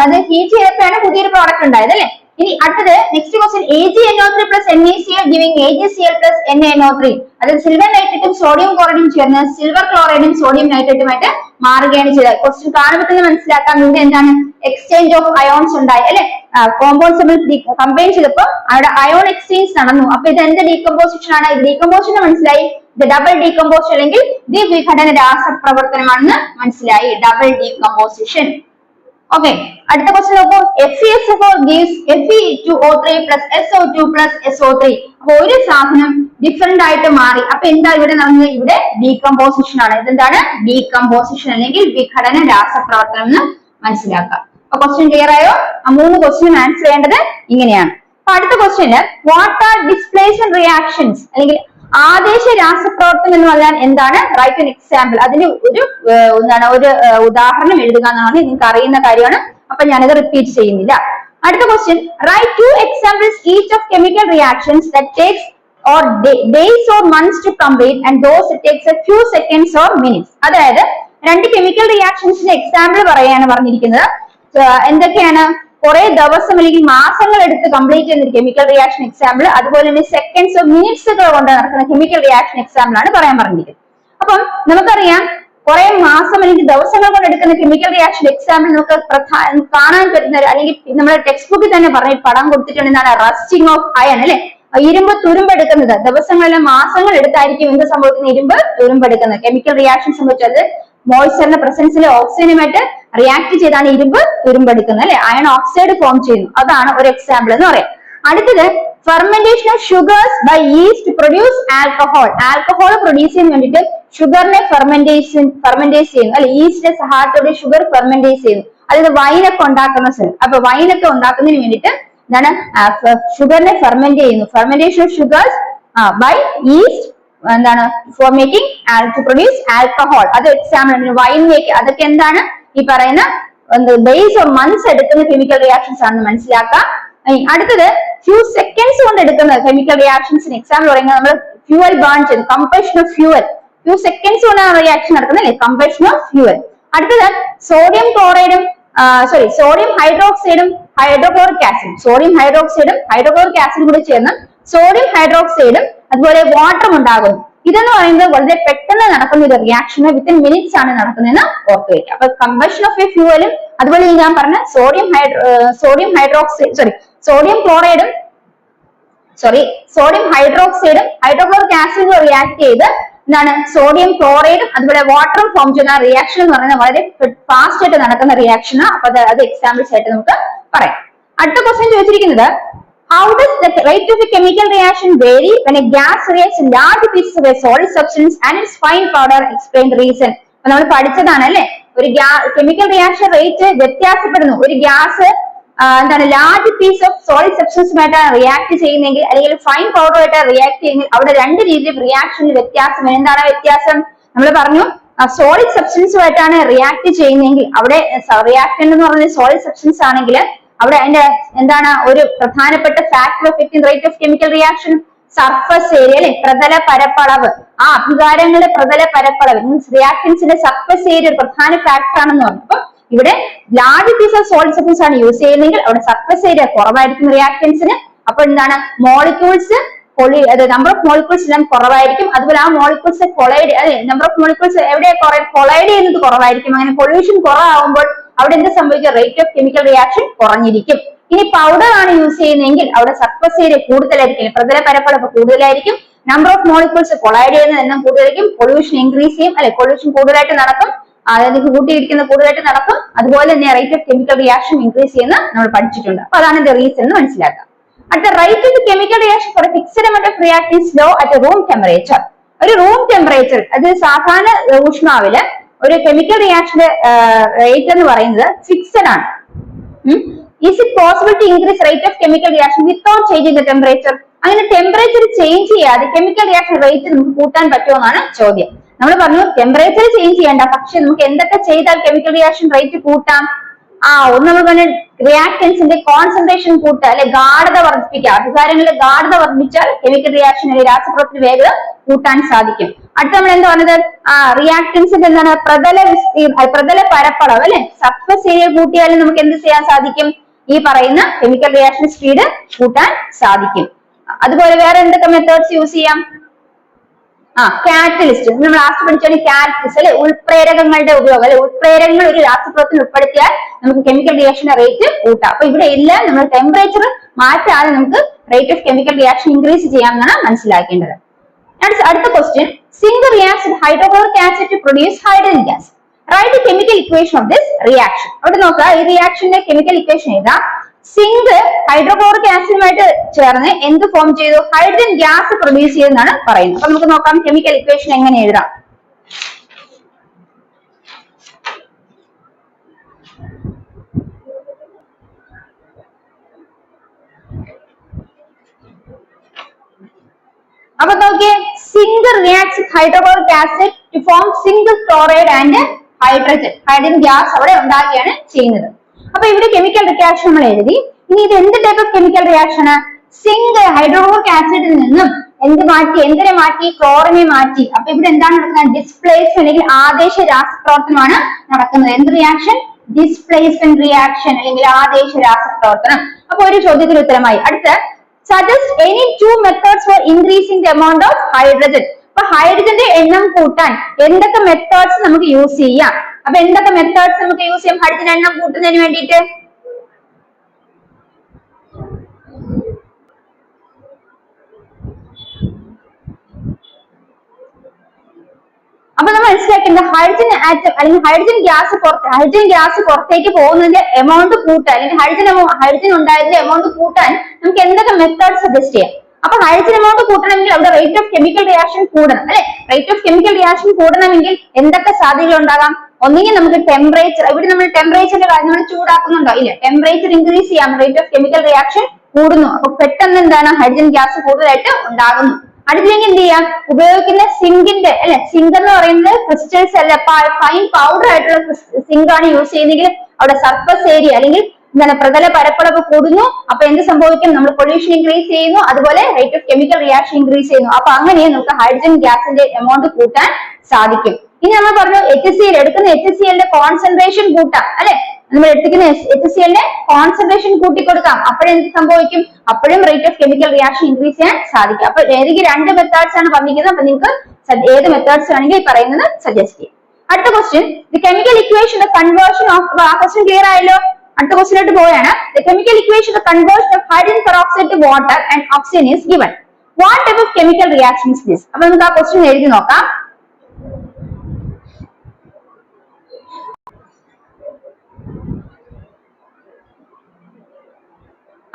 അത് ഹീറ്റ് ചെയ്തപ്പോഴാണ് പുതിയൊരു പ്രോഡക്റ്റ് ഉണ്ടായത് അല്ലെ. ഇനി അടുത്തത് next question, AgNO3 plus NaCl giving AgCl plus NaNO3. അതായത് സിൽവർ നൈട്രേറ്റും സോഡിയം ക്ലോറൈഡും ചേർന്ന് സിൽവർ ക്ലോറൈഡും സോഡിയം നൈട്രേറ്റുമായിട്ട് മാറുകയാണ് ചെയ്തത്. ക്വസ്റ്റ്യൻ കാണുമ്പോൾ തന്നെ മനസ്സിലാക്കാം ഇവിടെ എന്താണ്? എക്സ്ചേഞ്ച് ഓഫ് അയോൺസ് ഉണ്ടായി അല്ലെ. കോമ്പൗണ്ട്സ് നമ്മൾ കമ്പൈൻ ചെയ്തപ്പോൾ അവിടെ അയോൺ എക്സ്ചേഞ്ച് നടന്നു. അപ്പൊ ഇത് എന്ത് ഡീകമ്പോസിഷൻ ആണ്? ഇത് ഡീകമ്പോസിഷൻ മനസ്സിലായി. ഇത് ഡബിൾ ഡീകമ്പോസിഷൻ അല്ലെങ്കിൽ ദ്വിവിഘടന രാസപ്രവർത്തനമാണെന്ന് മനസ്സിലായി. Double decomposition. ഓക്കെ, അടുത്ത ക്വസ്റ്റ്യൻ നോക്കൂ. FeSO4 gives Fe2O3 plus SO2 plus SO3. അപ്പൊ ഒരു സാധനം ഡിഫറെന്റ് ആയിട്ട് മാറി. അപ്പൊ എന്താ ഇവിടെ നടന്നത്? ഇവിടെ ഡീകമ്പോസിഷൻ ആണ്. ഇതെന്താണ്? ഡീകമ്പോസിഷൻ അല്ലെങ്കിൽ വിഘടന രാസപ്രവർത്തനം എന്ന് മനസ്സിലാക്കുക. അപ്പൊ ക്വസ്റ്റ്യൻ ക്ലിയർ ആയോ? ആ 3 ക്വസ്റ്റ്യൻ ആൻസർ ചെയ്യേണ്ടത് ഇങ്ങനെയാണ്. അപ്പൊ അടുത്ത question, what are displacement reactions അല്ലെങ്കിൽ ആദേശ രാസപ്രവർത്തനം എന്ന് പറഞ്ഞാൽ എന്താണ്? Write an example. അതിന് ഒരു ഉദാഹരണം എഴുതുക എന്നാണ്. നിങ്ങൾക്ക് അറിയുന്ന കാര്യമാണ്. അപ്പൊ ഞാനത് റിപ്പീറ്റ് ചെയ്യുന്നില്ല. അടുത്ത question, right 2 examples each of chemical reactions that takes or days or months to complete and those it takes a few seconds or minutes. അതായത് 2 കെമിക്കൽ റിയാക്ഷൻസിന്റെ എക്സാമ്പിൾ പറയാണ് പറഞ്ഞിരിക്കുന്നത്. എന്തൊക്കെയാണ്? കുറെ ദിവസം അല്ലെങ്കിൽ മാസങ്ങൾ എടുത്ത് കംപ്ലീറ്റ് ചെയ്യുന്ന ഒരു കെമിക്കൽ റിയാക്ഷൻ എക്സാമ്പിൾ, അതുപോലെ തന്നെ സെക്കൻഡ്സ് മിനിറ്റ്സുകൾ കൊണ്ട് നടക്കുന്ന കെമിക്കൽ റിയാക്ഷൻ എക്സാമ്പിൾ ആണ് പറയാൻ പറഞ്ഞിരിക്കുന്നത്. അപ്പം നമുക്കറിയാം കുറെ മാസം അല്ലെങ്കിൽ ദിവസങ്ങൾ കൊണ്ട് എടുക്കുന്ന കെമിക്കൽ റിയാക്ഷൻ എക്സാമ്പിൾ നമുക്ക് കാണാൻ പറ്റുന്ന അല്ലെങ്കിൽ നമ്മുടെ ടെക്സ്റ്റ് ബുക്കിൽ തന്നെ പറഞ്ഞ പടം കൊടുത്തിട്ടുണ്ട്. എന്താണ്? റസ്റ്റിംഗ് ഓഫ് അയൺ അല്ലെ. ഇരുമ്പ് തുരുമ്പെടുക്കുന്നത് ദിവസങ്ങളിലെ മാസങ്ങൾ എടുത്തായിരിക്കും എന്ത് സംഭവിക്കുന്നത്? ഇരുമ്പ് തുരുമ്പെടുക്കുന്നത്. കെമിക്കൽ റിയാക്ഷൻ സംഭവിച്ചത് മോയ്സ്ചറിന്റെ പ്രസൻസിലെ ഓക്സിജനുമായിട്ട് റിയാക്ട് ചെയ്താണ് ഇരുമ്പ് തുരുമ്പെടുക്കുന്നത് അല്ലെ. അയൺ ഓക്സൈഡ് ഫോം ചെയ്യുന്നു. അതാണ് ഒരു എക്സാമ്പിൾ എന്ന് പറയാം. അടുത്തത്, fermentation of sugars by yeast produce alcohol. Alcohol produce ചെയ്യാൻ വേണ്ടിയിട്ട് ഷുഗറിനെ ഫെർമെന്റേസ് ചെയ്യുന്നു അല്ലെ. ഈസ്റ്റിന്റെ സഹായത്തോടെ ഷുഗർ ഫെർമെന്റേസ് ചെയ്യുന്നു. അതായത് വൈനൊക്കെ ഉണ്ടാക്കുന്ന സെൽ. അപ്പൊ വൈനൊക്കെ ഉണ്ടാക്കുന്നതിന് വേണ്ടിയിട്ട് എന്താണ്? ഷുഗറിനെ ഫെർമെന്റ് ചെയ്യുന്നു. Fermentation of sugars by yeast എന്താണ്? For making to produce alcohol. അത് എക്സാമ്പിൾ. വൈൻ മേക്ക്, അതൊക്കെ എന്താണ്? ഈ പറയുന്ന ഡേയ്സ് ഓർ മന്ത്സ് എടുക്കുന്ന കെമിക്കൽ റിയാക്ഷൻസ് ആണെന്ന് മനസ്സിലാക്കാം. അടുത്തത്, ഫ്യൂ സെക്കൻഡ്സ് കൊണ്ട് എടുക്കുന്ന കെമിക്കൽ റിയാക്ഷൻസിന് എക്സാമ്പിൾ പറയുന്നത് നമ്മൾ ഫ്യൂവൽ ബേൺ ചെയ്തു. Combustion of fuel few seconds കൊണ്ടാണ് റിയാക്ഷൻ നടക്കുന്നത് അല്ലെ. Combustion of fuel. അടുത്തത്, സോഡിയം ഹൈഡ്രോക്സൈഡും ഹൈഡ്രോക്ലോറിക് ആസിഡും. സോഡിയം ഹൈഡ്രോക്സൈഡും ഹൈഡ്രോക്ലോറിക് ആസിഡും കൂടി ചേർന്ന് സോഡിയം ഹൈഡ്രോക്സൈഡും അതുപോലെ വാട്ടറും ഉണ്ടാകുന്നു. ഇതെന്ന് പറയുന്നത് വളരെ പെട്ടെന്ന് നടക്കുന്ന ഒരു റിയാക്ഷൻ, വിത്തിൻ മിനിറ്റ്സ് ആണ് നടക്കുന്നതെന്ന് ഓർത്തു വയ്ക്കുക. അപ്പൊ കമ്പഷൻ ഓഫ് എ ഫ്യൂവലും അതുപോലെ ഞാൻ പറഞ്ഞ സോഡിയം ഹൈഡ്രോക്സൈഡും ഹൈഡ്രോക്ലോറിക് ആസിഡും റിയാക്ട് ചെയ്ത് എന്താണ് സോഡിയം ക്ലോറൈഡും അതുപോലെ വാട്ടറും ഫോം ചെയ്യുന്ന റിയാക്ഷൻ എന്ന് പറയുന്നത് വളരെ ഫാസ്റ്റ് ആയിട്ട് നടക്കുന്ന റിയാക്ഷൻ. അപ്പൊ അത് എക്സാമ്പിൾസ് ആയിട്ട് നമുക്ക് പറയാം. അടുത്ത ക്വസ്റ്റ്യൻ ചോദിച്ചിരിക്കുന്നത് how does the rate of a chemical reaction vary when a gas reacts in large pieces of a solid substance and its fine powder? Explain the reason. അപ്പൊ നമ്മൾ പഠിച്ചതാണ് അല്ലെ, ഒരു കെമിക്കൽ റിയാക്ഷൻ റേറ്റ് വ്യത്യാസപ്പെടുന്നു. ഒരു gas എന്താണ് large piece of solid സബ്സ്റ്റൻസുമായിട്ടാണ് react ചെയ്യുന്നെങ്കിൽ അല്ലെങ്കിൽ ഫൈൻ പൗഡറുമായിട്ട് റിയാക്ട് ചെയ്യുന്നെങ്കിൽ അവിടെ രണ്ട് രീതിയിൽ റിയാക്ഷനിൽ വ്യത്യാസം. എന്താണ് വ്യത്യാസം? നമ്മൾ പറഞ്ഞു സോളിഡ് സബ്സ്റ്റൻസുമായിട്ടാണ് റിയാക്ട് ചെയ്യുന്നതെങ്കിൽ അവിടെ റിയാക്ടന്റ് എന്ന് പറയുന്നത് സോളിഡ് സബ്സ്റ്റൻസ് ആണെങ്കിൽ അവിടെ അതിന്റെ എന്താണ് ഒരു പ്രധാനപ്പെട്ട factor affecting rate of chemical reaction surface area അല്ലെ, പ്രതല പരപ്പളവ്. ആ അഭികാരങ്ങളുടെ പ്രതല പരപ്പളവ് മീൻസ് റിയാക്ടൻസിന്റെ സർഫസ് ഏരിയ ഒരു പ്രധാന ഫാക്ടർ ആണെന്ന് പറഞ്ഞു. അപ്പൊ ഇവിടെ large piece of solid substance ആണ് യൂസ് ചെയ്യുന്നതെങ്കിൽ അവിടെ സർഫസ് ഏരിയ കുറവായിരിക്കും റിയാക്ടൻസിന്. അപ്പൊ എന്താണ് മോളിക്യൂൾസ് നമ്പർ ഓഫ് മോളിക്യൂൾസ് എല്ലാം കുറവായിരിക്കും. അതുപോലെ ആ molecules collide number of molecules എവിടെ കൊളൈഡ് ചെയ്യുന്നത് കുറവായിരിക്കും. അങ്ങനെ കൊളൂഷൻ കുറവാകുമ്പോൾ അവിടെ എന്ത് സംഭവിക്കും? റേറ്റ് ഓഫ് കെമിക്കൽ റിയാക്ഷൻ കുറഞ്ഞിരിക്കും. ഇനി പൗഡർ ആണ് യൂസ് ചെയ്യുന്നതെങ്കിൽ അവിടെ സർഫസ് ഏരിയ കൂടുതലായിരിക്കും, പ്രതല പരപ്പളവ് കൂടുതലായിരിക്കും, നമ്പർ ഓഫ് മോളിക്യൂൾസ് കൊളൈഡ് ചെയ്യുന്നത് എണ്ണം കൂടുതലായിരിക്കും, പൊല്യൂഷൻ ഇൻക്രീസ് ചെയ്യും അല്ലെ, പൊല്യൂഷൻ കൂടുതലായിട്ട് നടക്കും, അതായത് കൂട്ടിയിരിക്കുന്ന കൂടുതലായിട്ട് നടക്കും. അതുപോലെ തന്നെ rate of chemical reaction increase ചെയ്യുന്ന നമ്മൾ പഠിച്ചിട്ടുണ്ട്. അപ്പൊ അതാണ് ഇതിന്റെ റീസൺ എന്ന് മനസ്സിലാക്കുക. അടുത്ത rate of chemical reaction for fixed amount of react is low at room temperature. ഒരു റൂം ടെമ്പറേച്ചർ അത് സാധാരണ ഊഷ്മാവില് ഒരു കെമിക്കൽ റിയാക്ഷന്റെ റേറ്റ് എന്ന് പറയുന്നത് ഫിക്സഡ് ആണ്. Is it possible to increase rate of chemical reaction without changing the temperature? അങ്ങനെ temperature change ചെയ്യാതെ chemical reaction rate നമുക്ക് കൂട്ടാൻ പറ്റുമോ എന്നാണ് ചോദ്യം. നമ്മൾ പറഞ്ഞു ടെമ്പറേച്ചർ ചേഞ്ച് ചെയ്യണ്ട, പക്ഷെ നമുക്ക് എന്തൊക്കെ ചെയ്താൽ കെമിക്കൽ റിയാക്ഷൻ റേറ്റ് കൂട്ടാം? ഒന്ന് നമ്മൾ പറഞ്ഞ റിയാക്ടൻസിന്റെ കോൺസെൻട്രേഷൻ കൂട്ടുക അല്ലെ, ഗാഢത വർദ്ധിപ്പിക്കുക. അധികാരങ്ങളുടെ ഗാഢത വർദ്ധിപ്പിച്ചാൽ കെമിക്കൽ റിയാക്ഷൻ അല്ലെങ്കിൽ രാസപ്രവർത്തന വേഗത കൂട്ടാൻ സാധിക്കും. അടുത്ത നമ്മൾ എന്താ പറഞ്ഞത്? റിയാക്ടൻസിന്റെ എന്താണ് പ്രതല പരപ്പളവ് അല്ലെ, സർഫസ് ഏരിയ കൂട്ടിയാലും നമുക്ക് എന്ത് ചെയ്യാൻ സാധിക്കും? ഈ പറയുന്ന കെമിക്കൽ റിയാക്ഷൻ സ്പീഡ് കൂട്ടാൻ സാധിക്കും. അതുപോലെ വേറെ എന്തൊക്കെ മെത്തേഡ്സ് യൂസ് ചെയ്യാം? കാറ്റലിസ്റ്റ് നമ്മൾ ലാസ്റ്റ് പഠിച്ചാണ് കാറ്റലിസ്റ്റ് അല്ലെ, ഉൾപ്രേരകങ്ങളുടെ ഉപയോഗം അല്ലെ, ഉൾപ്രേരകങ്ങൾ ഒരു രാസപ്രവർത്തനം ഉൾപ്പെടുത്തിയാൽ നമുക്ക് കെമിക്കൽ റിയാക്ഷന്റെ റേറ്റ് കൂട്ടാം. അപ്പൊ ഇവിടെ എല്ലാം നമ്മൾ ടെമ്പറേച്ചർ മാറ്റാതെ നമുക്ക് rate of chemical reaction increase ചെയ്യാമെന്നാണ് മനസ്സിലാക്കേണ്ടത്. അടുത്ത question, zinc reacts with hydrochloric acid to produce hydrogen gas. Right the chemical equation of this reaction. അവിടെ നോക്കുക, ഈ റിയാക്ഷന്റെ കെമിക്കൽ ഇക്വേഷൻ ഏതാ? സിങ്ക് ഹൈഡ്രോക്ലോറിക് ആസിഡുമായിട്ട് ചേർന്ന് എന്ത് ഫോം ചെയ്തു? ഹൈഡ്രജൻ ഗ്യാസ് പ്രൊഡ്യൂസ് ചെയ്തെന്നാണ് പറയുന്നത്. അപ്പൊ നമുക്ക് നോക്കാം കെമിക്കൽ ഇക്വേഷൻ എങ്ങനെ എഴുതാം. അപ്പൊ നോക്കിയേ, zinc reacts with hydrochloric acid to form zinc chloride and hydrogen gas അവിടെ ഉണ്ടാക്കുകയാണ് ചെയ്യുന്നത്. അപ്പൊ ഇവിടെ കെമിക്കൽ റിയാക്ഷൻ നമ്മൾ എഴുതി. ഇനി ഇത് എന്ത് type of chemical reaction? Zinc hydrochloric ആസിഡിൽ നിന്നും എന്തിനെ മാറ്റി? ക്ലോറിനെ മാറ്റി. അപ്പൊ ഇവിടെ എന്താണ് നടക്കുന്നത്? ഡിസ്പ്ലേസ്മെന്റ് അല്ലെങ്കിൽ ആദേശ രാസപ്രവർത്തനമാണ് നടക്കുന്നത്. എന്ത് റിയാക്ഷൻ? ഡിസ്പ്ലേസ്മെന്റ് റിയാക്ഷൻ അല്ലെങ്കിൽ ആദേശ രാസപ്രവർത്തനം. അപ്പൊ ഒരു ചോദ്യത്തിന് ഉത്തരമായി. അടുത്ത, suggest any two methods four increasing the amount of hydrogen. അപ്പൊ ഹൈഡ്രജന്റെ എണ്ണം കൂട്ടാൻ എന്തൊക്കെ മെത്തേഡ്സ് നമുക്ക് യൂസ് ചെയ്യാം? അപ്പൊ എന്തൊക്കെ മെത്തേഡ്സ് നമുക്ക് യൂസ് ചെയ്യാം ഹൈഡ്രജൻ എണ്ണം കൂട്ടുന്നതിന് വേണ്ടിയിട്ട്? അപ്പൊ നമ്മൾ മനസ്സിലാക്കേണ്ടത് ഹൈഡ്രജൻ ആറ്റം അല്ലെങ്കിൽ ഹൈഡ്രജൻ ഗ്യാസ് പുറത്തേക്ക് പോകുന്നതിന്റെ എമൗണ്ട് കൂട്ടാൻ അല്ലെങ്കിൽ ഹൈഡ്രജൻ ഉണ്ടായതിന്റെ എമൗണ്ട് കൂട്ടാൻ നമുക്ക് എന്തൊക്കെ മെത്തേഡ് സജസ്റ്റ് ചെയ്യാം? അപ്പൊ ഹൈഡ്രജൻ എമൗണ്ട് കൂട്ടണമെങ്കിൽ അവിടെ റേറ്റ് ഓഫ് കെമിക്കൽ റിയാക്ഷൻ കൂടണം അല്ലെ. റേറ്റ് ഓഫ് കെമിക്കൽ റിയാക്ഷൻ കൂടണമെങ്കിൽ എന്തൊക്കെ സാധ്യതകൾ ഉണ്ടാകാം? ഒന്നുകിൽ നമുക്ക് ടെമ്പറേച്ചർ, ഇവിടെ നമ്മൾ ടെമ്പറേച്ചറിന്റെ കാര്യം നമ്മൾ ചൂടാക്കുന്നുണ്ടോ? ഇല്ല, ടെമ്പറേച്ചർ ഇൻക്രീസ് ചെയ്യാം, റേറ്റ് ഓഫ് കെമിക്കൽ റിയാക്ഷൻ കൂടുന്നു. അപ്പൊ പെട്ടെന്ന് എന്താണ് ഹൈഡ്രജൻ ഗ്യാസ് കൂടുതലായിട്ട് ഉണ്ടാകുന്നു. അടുത്തില്ലെങ്കിൽ എന്ത് ചെയ്യാം? ഉപയോഗിക്കുന്ന സിങ്കിന്റെ അല്ലെ, സിങ്ക് എന്ന് പറയുന്നത് ക്രിസ്റ്റൽസ് അല്ല, ഫൈൻ പൗഡർ ആയിട്ടുള്ള സിങ്ക് ആണ് യൂസ് ചെയ്യുന്നെങ്കിൽ അവിടെ സർഫസ് ഏരിയ അല്ലെങ്കിൽ എന്താണ് പ്രതല പരപ്പളവ് കൂടുന്നു. അപ്പൊ എന്ത് സംഭവിക്കും? നമ്മൾ പൊല്യൂഷൻ ഇൻക്രീസ് ചെയ്യുന്നു, അതുപോലെ rate of chemical reaction increase ചെയ്യുന്നു. അപ്പൊ അങ്ങനെ നമുക്ക് ഹൈഡ്രജൻ ഗ്യാസിന്റെ എമൗണ്ട് കൂട്ടാൻ സാധിക്കും. ഇനി നമ്മൾ പറഞ്ഞു HCl എടുക്കുന്ന HClന്റെ കോൺസെൻട്രേഷൻ കൂട്ടാം അല്ലെ, നമ്മൾ എടുക്കുന്ന HClന്റെ കോൺസെൻട്രേഷൻ കൂട്ടിക്കൊടുക്കാം. അപ്പോഴെന്ത് സംഭവിക്കും? അപ്പോഴും rate of chemical reaction increase ചെയ്യാൻ സാധിക്കും. അപ്പൊ ഏതെങ്കിലും രണ്ട് മെത്തേഡ്സ് ആണ് പറഞ്ഞിരിക്കുന്നത്. അപ്പൊ നിങ്ങൾക്ക് ഏത് മെത്തേഡ്സ് ആണെങ്കിൽ ഈ പറയുന്നത് സജസ്റ്റ് ചെയ്യും. അടുത്ത question, the chemical equation the conversion of, question clear ആയല്ലോ. അടുത്ത ക്വസ്റ്റ്യനിലോട്ട് പോവുകയാണ്. The chemical equation the conversion of hydrogen peroxide to water and oxygen is given. What type of chemical reaction is this? അപ്പൊ നമുക്ക് ആ question എഴുതി നോക്കാം.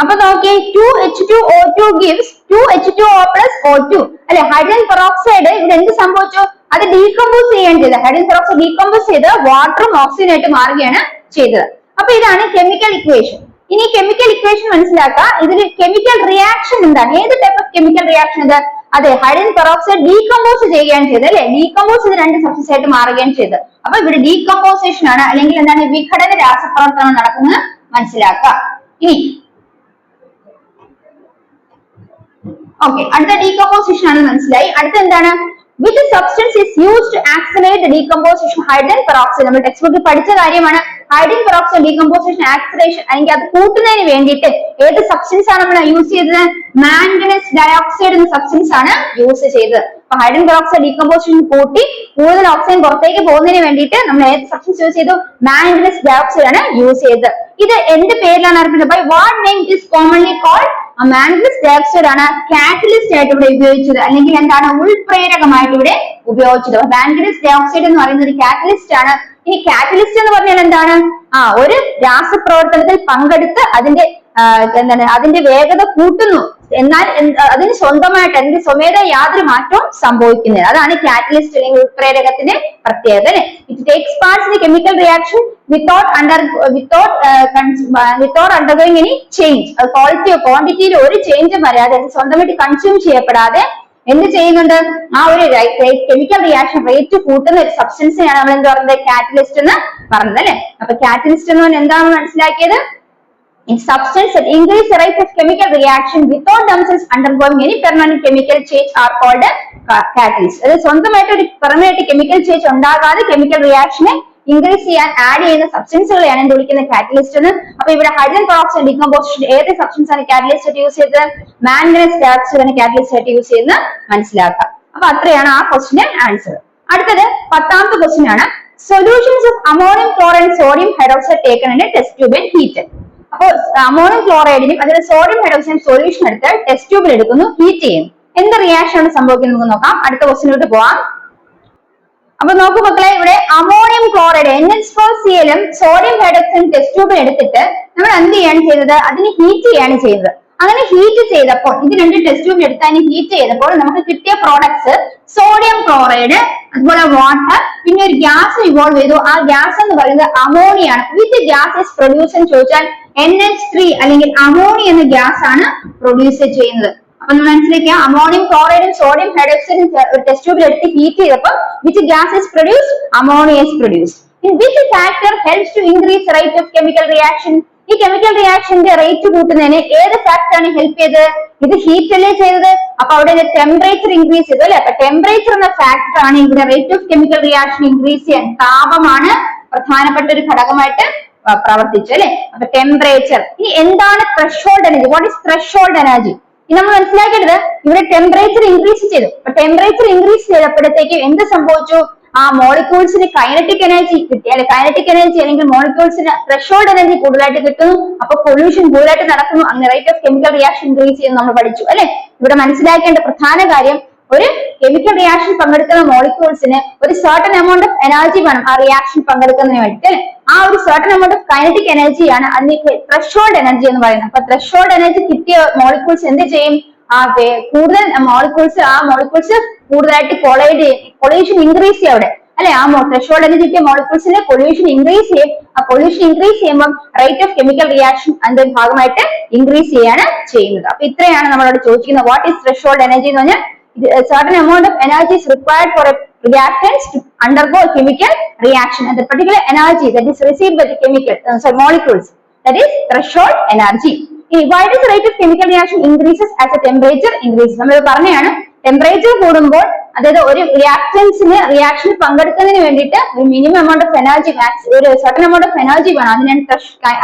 അപ്പൊ നോക്കിയേ, 2H2O2 gives 2H2O plus O2 അല്ലെ. ഹൈഡ്രജൻ പെറോക്സൈഡ് ഇവിടെ എന്ത് സംഭവിച്ചു? അത് ഡീകമ്പോസ് ചെയ്യുകയാണ് ചെയ്തത്. ഹൈഡ്രജൻ പെറോക്സൈഡ് ഡീകമ്പോസ് ചെയ്ത് വാട്ടറും ഓക്സിജനും ആയിട്ട് മാറുകയാണ് ചെയ്തത്. അപ്പൊ ഇതാണ് കെമിക്കൽ ഇക്വേഷൻ. ഇനി കെമിക്കൽ ഇക്വേഷൻ മനസ്സിലാക്കുക. ഇതിൽ കെമിക്കൽ റിയാക്ഷൻ എന്താണ്? ഏത് ടൈപ്പ് ഓഫ് കെമിക്കൽ റിയാക്ഷൻ ഇത്? അതെ, ഹൈഡ്രജൻ പെറോക്സൈഡ് ഡീകമ്പോസ് ചെയ്യുകയാണ് ചെയ്തത് അല്ലെ. ഡീകമ്പോസ് ചെയ്ത് രണ്ട് സബ്സ്റ്റൻസ് ആയിട്ട് മാറുകയാണ് ചെയ്തത്. അപ്പൊ ഇവിടെ ഡീകമ്പോസേഷൻ ആണ്, അല്ലെങ്കിൽ എന്താണ്, വിഘടന രാസപ്രവർത്തനം നടക്കുന്നത് മനസ്സിലാക്കുക. ഇനി ഓക്കെ, അടുത്ത ഡീകമ്പോസിഷൻ ആണ് മനസ്സിലായി. അടുത്ത എന്താണ്? Which substance is used to accelerate the decomposition of hydrogen peroxide? നമ്മൾ ടെക്സ്റ്റ് ബുക്കിൽ പഠിച്ച കാര്യമാണ്. ഹൈഡ്രജൻ പെറോക്സൈഡ് ഡീകമ്പോസിഷൻ ആക്സിലറേഷൻ അല്ലെങ്കിൽ അത് കൂട്ടുന്നതിന് വേണ്ടിയിട്ട് ഏത് സബ്സ്റ്റൻസ് ആണ് നമ്മൾ യൂസ് ചെയ്തത്? മാംഗനസ് ഡയോക്സൈഡ് എന്ന സബ്സ്റ്റൻസ് ആണ് യൂസ് ചെയ്തത്. അപ്പൊ ഹൈഡ്രജൻ പെറോക്സൈഡ് ഡീകമ്പോസിഷൻ കൂട്ടി കൂടുതൽ ഓക്സിജൻ പുറത്തേക്ക് പോകുന്നതിന് വേണ്ടിയിട്ട് നമ്മൾ ഏത് സബ്സ്റ്റൻസ് യൂസ് ചെയ്തു? മാംഗനസ് ഡയോക്സൈഡ് ആണ് യൂസ് ചെയ്തത്. ഇത് എന്ത് പേരിലാണ് അറിയപ്പെടുന്നത്? By what name it is commonly called? Manganese dioxide ആണ് കാറ്റലിസ്റ്റ് ആയിട്ട് ഇവിടെ ഉപയോഗിച്ചത്, അല്ലെങ്കിൽ എന്താണ്, ഉൾപ്രേരകമായിട്ട് ഇവിടെ ഉപയോഗിച്ചത്. മാംഗനസ് ഡയോക്സൈഡ് എന്ന് പറയുന്നത് ഒരു കാറ്റലിസ്റ്റ് ആണ്. ഇനി കാറ്റലിസ്റ്റ് എന്ന് പറഞ്ഞാൽ എന്താണ്? ഒരു രാസപ്രവർത്തനത്തിൽ പങ്കെടുത്ത് അതിന്റെ വേഗത കൂട്ടുന്നു, എന്നാൽ അതിന് സ്വന്തമായിട്ട് അതിന്റെ സ്വമേധ യാതൊരു മാറ്റവും സംഭവിക്കുന്നില്ല. അതാണ് കാറ്റലിസ്റ്റ് അല്ലെങ്കിൽ ഉൾപ്രേരകത്തിന്റെ പ്രത്യേകത. It takes parts in the chemical reaction without undergoing any change. ക്വാളിറ്റിയോ ക്വാണ്ടിറ്റിയിലോ ഒരു ചേഞ്ചും വരാതെ, സ്വന്തമായിട്ട് കൺസ്യൂം ചെയ്യപ്പെടാതെ എന്ത് ചെയ്യുന്നുണ്ട്? ആ ഒരു കെമിക്കൽ റിയാക്ഷൻ റേറ്റ് കൂട്ടുന്ന ഒരു സബ്സ്റ്റൻസിനെയാണ് നമ്മൾ എന്ത് പറയുന്നത്? കാറ്റലിസ്റ്റ് എന്ന് പറഞ്ഞത് അല്ലെ. അപ്പൊ കാറ്റലിസ്റ്റ് എന്ന് പറഞ്ഞാൽ എന്താണെന്ന് മനസ്സിലാക്കിയത്? In substance that increase the rate of chemical reaction without themselves undergoing any permanent chemical change are called catalyst. അത് സ്വന്തമായിട്ട് ഒരു പെർമനന്റ് കെമിക്കൽ ചേഞ്ച് ഉണ്ടാകാതെ കെമിക്കൽ റിയാക്ഷനെ ഇൻക്രീസ് ചെയ്യാൻ ആഡ് ചെയ്യുന്ന സബ്സ്റ്റൻസുകളെയാണ് എന്ത് വിളിക്കുന്നത്? കാറ്റലിസ്റ്റ് എന്ന്. അപ്പൊ ഇവിടെ ഹൈഡ്രജൻ പെറോക്സൈഡ് ഡീകമ്പോസിഷൻ ഏത് സബ്സ്റ്റൻസ് ആണ് കാറ്റലിസ്റ്റ് ആയിട്ട് യൂസ് ചെയ്തത്? മാംഗനസ് ഡയോക്സൈഡ് ആണ് കാറ്റലിസ്റ്റ് ആയിട്ട് യൂസ് ചെയ്യുന്നത് മനസ്സിലാക്കാം. അപ്പൊ അത്രയാണ് ആ ക്വസ്റ്റിന്റെ ആൻസർ. അടുത്തത് 10ാമത്തെ ക്വസ്റ്റ്യൻ ആണ്. Solutions of ammonium chloride sodium hydroxide taken in test tube and heated. അപ്പോൾ അമോണിയം ക്ലോറൈഡിനും അതിൽ സോഡിയം ഹൈഡ്രോക്സൈഡ് സൊല്യൂഷൻ എടുത്ത് ടെസ്റ്റ് ട്യൂബിൽ എടുക്കുന്നു, ഹീറ്റ് ചെയ്യുന്നു. എന്ത് റിയാക്ഷൻ ആണ് സംഭവിക്കുന്നത് നമുക്ക് നോക്കാം. അടുത്ത ക്വസ്റ്റിനോട്ട് പോവാം. അപ്പൊ നോക്കൂ മക്കളെ, ഇവിടെ ammonium chloride NH4Cl sodium hydroxide test ട്യൂബിൽ എടുത്തിട്ട് നമ്മൾ എന്ത് ചെയ്യാണ് ചെയ്തത്? അതിന് ഹീറ്റ് ചെയ്യാണ് ചെയ്തത്. അങ്ങനെ ഹീറ്റ് ചെയ്തപ്പോൾ, ഇത് രണ്ട് ടെസ്റ്റ് ട്യൂബിൽ എടുത്ത് അതിന് ഹീറ്റ് ചെയ്തപ്പോൾ നമുക്ക് കിട്ടിയ പ്രോഡക്ട്സ് സോഡിയം ക്ലോറൈഡ്, അതുപോലെ വാട്ടർ, പിന്നെ ഒരു ഗ്യാസ് ഇവോൾവ് ചെയ്തു. ആ ഗ്യാസ് എന്ന് പറയുന്നത് അമോണിയാണ്. വിത്ത് ഗ്യാസ് ഇസ് പ്രൊഡ്യൂസ് എന്ന് ചോദിച്ചാൽ NH3 അല്ലെങ്കിൽ അമോണിയ എന്ന ഗ്യാസ് ആണ് പ്രൊഡ്യൂസ് ചെയ്യുന്നത്. അപ്പൊ നമ്മൾ മനസ്സിലാക്കുക, അമോണിയം ക്ലോറൈഡും സോഡിയം ഹൈഡ്രോക്സൈഡും ടെസ്റ്റ് ട്യൂബിൽ എടുത്ത് ഹീറ്റ് ചെയ്തപ്പോൾ which gas is produced? Ammonia is produced. In which factor helps to increase the rate of chemical reaction? ഈ കെമിക്കൽ റിയാക്ഷന്റെ റേറ്റ് കൂട്ടുന്നതിന് ഏത് ഫാക്ടർ ആണ് ഹെൽപ്പ് ചെയ്തത്? ഇത് ഹീറ്റ് അല്ലേ ചെയ്തത്. അപ്പൊ അവിടെ ടെമ്പറേച്ചർ ഇൻക്രീസ് ചെയ്തു അല്ലെ. അപ്പൊ ടെമ്പറേച്ചർ എന്ന ഫാക്ടർ ആണ് ഇവിടെ rate of chemical reaction increase ചെയ്യാൻ. താപമാണ് പ്രധാനപ്പെട്ട ഒരു ഘടകമായിട്ട് പ്രവർത്തിച്ചു അല്ലെ. അപ്പൊ ടെമ്പറേച്ചർ. ഇനി എന്താണ് threshold energy? What is threshold energy? ഇനി നമ്മൾ മനസ്സിലാക്കേണ്ടത്, ഇവിടെ ടെമ്പറേച്ചർ ഇൻക്രീസ് ചെയ്തു. അപ്പൊ ടെമ്പറേച്ചർ ഇൻക്രീസ് ചെയ്തപ്പോഴത്തേക്ക് എന്ത് സംഭവിച്ചു? ആ മോളിക്യൂൾസിന് കൈനറ്റിക് എനർജി കിട്ടി അല്ലെ. കൈനറ്റിക് എനർജി അല്ലെങ്കിൽ മോളിക്യൂൾസിന് ത്രെഷോൾഡ് എനർജി കൂടുതലായിട്ട് കിട്ടുന്നു. അപ്പൊ പൊല്യൂഷൻ കൂടുതലായിട്ട് നടക്കുന്നു. അങ്ങനെ rate of chemical reaction increase ചെയ്യുന്നു നമ്മൾ പഠിച്ചു അല്ലെ. ഇവിടെ മനസ്സിലാക്കേണ്ട പ്രധാന കാര്യം, ഒരു കെമിക്കൽ റിയാക്ഷൻ പങ്കെടുക്കുന്ന മോളിക്യൂൾസിന് ഒരു സർട്ടൻ എമൗണ്ട് ഓഫ് എനർജി വേണം ആ റിയാക്ഷൻ പങ്കെടുക്കുന്നതിന് വേണ്ടിയിട്ട് അല്ലെ. ആ ഒരു സർട്ടൻ എമൗണ്ട് ഓഫ് കൈനറ്റിക് എനർജിയാണ് അതിന് ത്രെഷോൾഡ് എനർജി എന്ന് പറയുന്നത്. അപ്പൊ ത്രെഷോൾഡ് എനർജി കിട്ടിയ മോളിക്യൂൾസ് എന്ത് ചെയ്യും? കൂടുതൽ മോളിക്യൂൾസ് കൂടുതലായിട്ട് കൊളൈഷൻ ഇൻക്രീസ് ചെയ്യും അവിടെ അല്ലെ. ആ ത്രെഷോൾഡ് എനർജി കിട്ടിയ മോളിക്യൂൾസിന്റെ പൊല്യൂഷൻ ഇൻക്രീസ് ചെയ്യും. ആ പൊല്യൂഷൻ ഇൻക്രീസ് ചെയ്യുമ്പോൾ റേറ്റ് ഓഫ് കെമിക്കൽ റിയാക്ഷൻ അതിന്റെ ഭാഗമായിട്ട് ഇൻക്രീസ് ചെയ്യാണ് ചെയ്യുന്നത്. അപ്പൊ ഇത്രയാണ് നമ്മളോട് ചോദിക്കുന്നത്. വാട്ട് ഈസ് ത്രെഷോൾഡ് എനർജി എന്ന് പറഞ്ഞാൽ certain amount of energy is required for a reactants to undergo a chemical reaction, and the particular energy that is received by the molecules, that is threshold energy. Why does the rate of chemical reaction increases as the temperature increases? നമ്മൾ പറഞ്ഞതാണ്, temperature കൂടുമ്പോൾ അതായത് ഒരു റിയാക്ടൻസിന് reaction പങ്കെടുക്കുന്നതിന് വേണ്ടിയിട്ട് ഒരു minimum amount of energy, ഒരു certain amount of energy വേണം. അതിനാണ്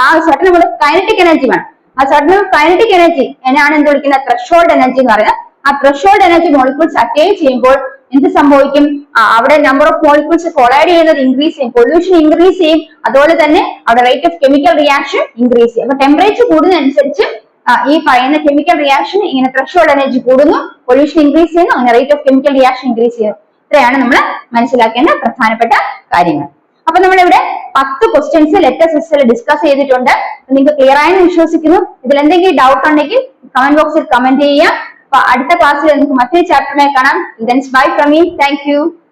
ആ certain amount of kinetic energy വേണം. ആ സർട്ടൻ കൈനറ്റിക് എനർജി എന്നാണ് എന്ത് വിളിക്കുന്നത്? ത്രെഷോൾഡ് എനർജി എന്ന് പറയുന്നത്. ആ ത്രെഷോൾഡ് എനർജി മോളിക്യൂൾസ് അറ്റൈൻ ചെയ്യുമ്പോൾ എന്ത് സംഭവിക്കും? അവിടെ നമ്പർ ഓഫ് മോളിക്യൂൾസ് കൊളൈഡ് ചെയ്യുന്നത് ഇൻക്രീസ് ചെയ്യും, പൊല്യൂഷൻ ഇൻക്രീസ് ചെയ്യും, അതുപോലെ തന്നെ അവിടെ rate of chemical reaction increase ചെയ്യും. അപ്പൊ ടെമ്പറേച്ചർ കൂടുന്നതനുസരിച്ച് ഈ പറയുന്ന കെമിക്കൽ റിയാക്ഷൻ ഇങ്ങനെ ത്രെഷോൾഡ് എനർജി കൂടുന്നു, പൊല്യൂഷൻ ഇൻക്രീസ് ചെയ്യുന്നു, അങ്ങനെ rate of chemical reaction increase ചെയ്യുന്നു. ഇത്രയാണ് നമ്മൾ മനസ്സിലാക്കേണ്ട പ്രധാനപ്പെട്ട കാര്യങ്ങൾ. അപ്പൊ നമ്മളിവിടെ 10 ക്വസ്റ്റ്യൻസ് ലെറ്റർ സിസ്റ്റത്തിൽ ഡിസ്കസ് ചെയ്തിട്ടുണ്ട്. നിങ്ങൾക്ക് ക്ലിയർ ആയെന്ന് വിശ്വസിക്കുന്നു. ഇതിൽ എന്തെങ്കിലും ഡൗട്ട് ഉണ്ടെങ്കിൽ കമന്റ് ബോക്സിൽ കമന്റ് ചെയ്യുക. അപ്പൊ അടുത്ത ക്ലാസ്സിൽ നമുക്ക് മറ്റൊരു ചാപ്റ്ററിനെ കാണാം. Bye from me. Thank you.